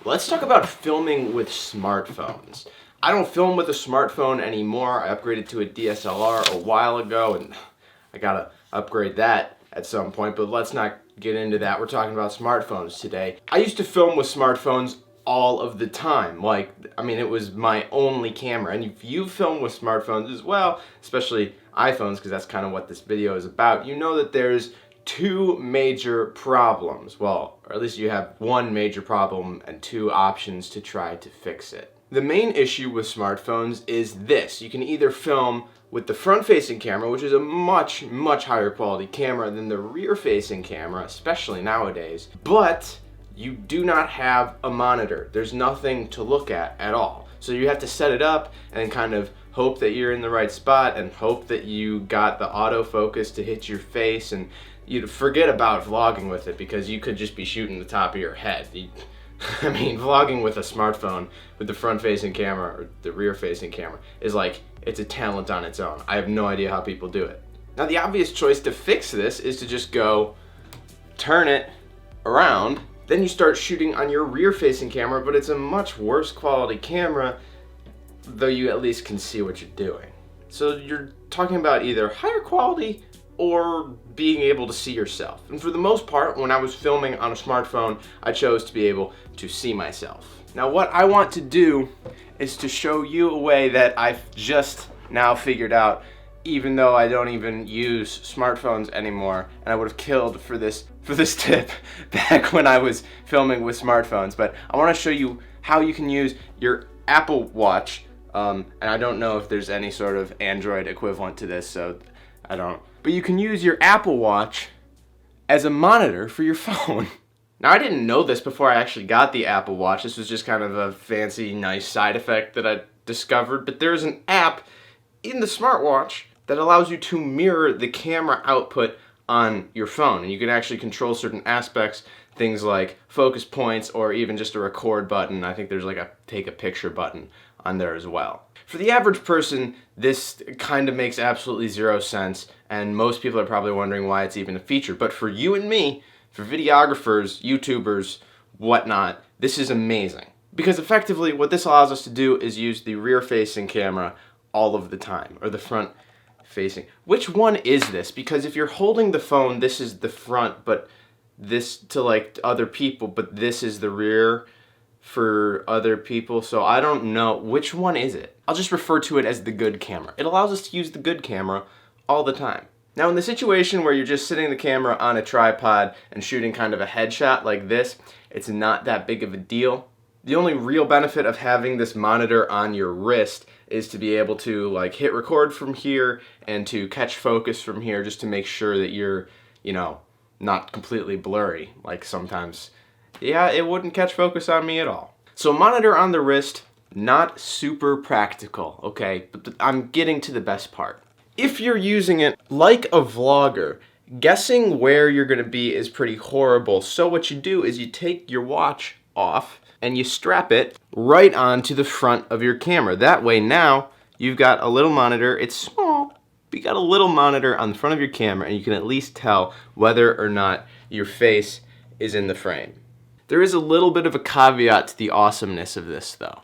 Let's talk about filming with smartphones. I don't film with a smartphone anymore. I upgraded to a DSLR a while ago, and I gotta upgrade that at some point, but let's not get into that. We're talking about smartphones today. I used to film with smartphones all of the time. It was my only camera. And if you film with smartphones as well, especially iPhones, because that's kind of what this video is about, you know that there's two major problems. Well, or at least you have one major problem and two options to try to fix it. The main issue with smartphones is this. You can either film with the front-facing camera, which is a much higher quality camera than the rear-facing camera, especially nowadays, but you do not have a monitor. There's nothing to look at all. So you have to set it up and kind of hope that you're in the right spot and hope that you got the autofocus to hit your face, and you forget about vlogging with it because you could just be shooting the top of your head. Vlogging with a smartphone with the front-facing camera or the rear-facing camera is like, it's a talent on its own. I have no idea how people do it. Now, the obvious choice to fix this is to just go turn it around. Then you start shooting on your rear-facing camera, but it's a much worse quality camera, though you at least can see what you're doing. So you're talking about either higher quality or being able to see yourself. And for the most part, when I was filming on a smartphone, I chose to be able to see myself. Now, what I want to do is to show you a way that I've just now figured out, even though I don't even use smartphones anymore, and I would have killed for this tip back when I was filming with smartphones. But I want to show you how you can use your Apple Watch, and I don't know if there's any sort of Android equivalent to this, so I don't. But you can use your Apple Watch as a monitor for your phone. Now, I didn't know this before I actually got the Apple Watch. This was just kind of a fancy, nice side effect that I discovered. But there's an app in the smartwatch that allows you to mirror the camera output on your phone. And you can actually control certain aspects, things like focus points or even just a record button. I think there's like a take a picture button on there as well. For the average person, this kind of makes absolutely zero sense, and most people are probably wondering why it's even a feature. But for you and me, for videographers, YouTubers, whatnot, this is amazing. Because effectively, what this allows us to do is use the rear-facing camera all of the time, or the front-facing. Which one is this? Because if you're holding the phone, this is the front, but this to other people, but this is the rear for other people, so I don't know which one is it. I'll just refer to it as the good camera. It allows us to use the good camera all the time. Now, in the situation where you're just sitting the camera on a tripod and shooting kind of a headshot like this, it's not that big of a deal. The only real benefit of having this monitor on your wrist is to be able to hit record from here and to catch focus from here, just to make sure that you're, not completely blurry. Like sometimes, yeah, it wouldn't catch focus on me at all. So monitor on the wrist, not super practical, okay? But I'm getting to the best part. If you're using it like a vlogger, guessing where you're gonna be is pretty horrible. So what you do is you take your watch off and you strap it right onto the front of your camera. That way now you've got a little monitor. It's small, but you got a little monitor on the front of your camera, and you can at least tell whether or not your face is in the frame. There is a little bit of a caveat to the awesomeness of this though.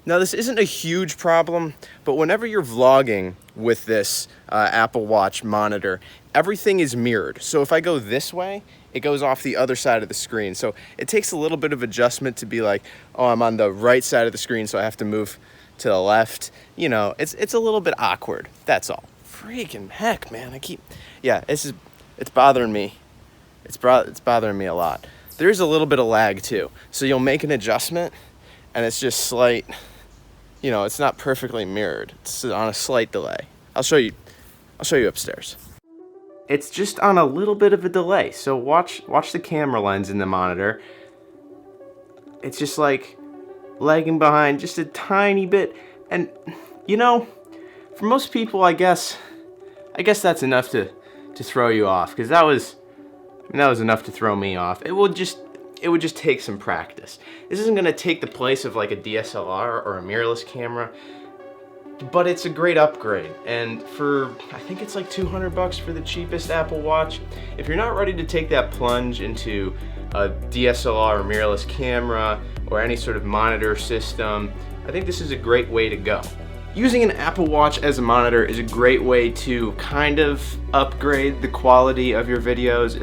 Now, this isn't a huge problem, but whenever you're vlogging with this Apple Watch monitor, everything is mirrored. So if I go this way, it goes off the other side of the screen. So it takes a little bit of adjustment to be like, oh, I'm on the right side of the screen, so I have to move to the left. It's a little bit awkward, that's all. Freaking heck, man, it's bothering me. It's bothering me a lot. There's a little bit of lag too. So you'll make an adjustment, and it's just slight, it's not perfectly mirrored. It's on a slight delay. I'll show you upstairs. It's just on a little bit of a delay. So watch the camera lens in the monitor. It's just lagging behind just a tiny bit. And for most people, I guess that's enough to throw you off, because that was enough to throw me off. It would just take some practice. This isn't gonna take the place of a DSLR or a mirrorless camera, but it's a great upgrade. And for, I think it's $200 for the cheapest Apple Watch. If you're not ready to take that plunge into a DSLR or mirrorless camera, or any sort of monitor system, I think this is a great way to go. Using an Apple Watch as a monitor is a great way to kind of upgrade the quality of your videos,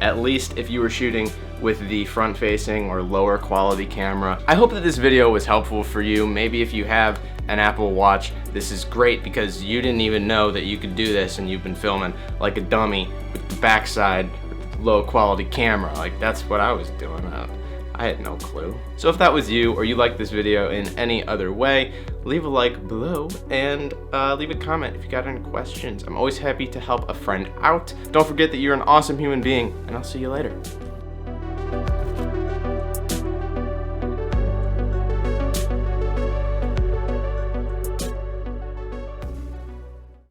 at least if you were shooting with the front-facing or lower quality camera. I hope that this video was helpful for you. Maybe if you have an Apple Watch, this is great because you didn't even know that you could do this and you've been filming like a dummy with the backside with the low quality camera. Like, that's what I was doing. I had no clue. So if that was you, or you liked this video in any other way, leave a like below and leave a comment if you got any questions. I'm always happy to help a friend out. Don't forget that you're an awesome human being, and I'll see you later.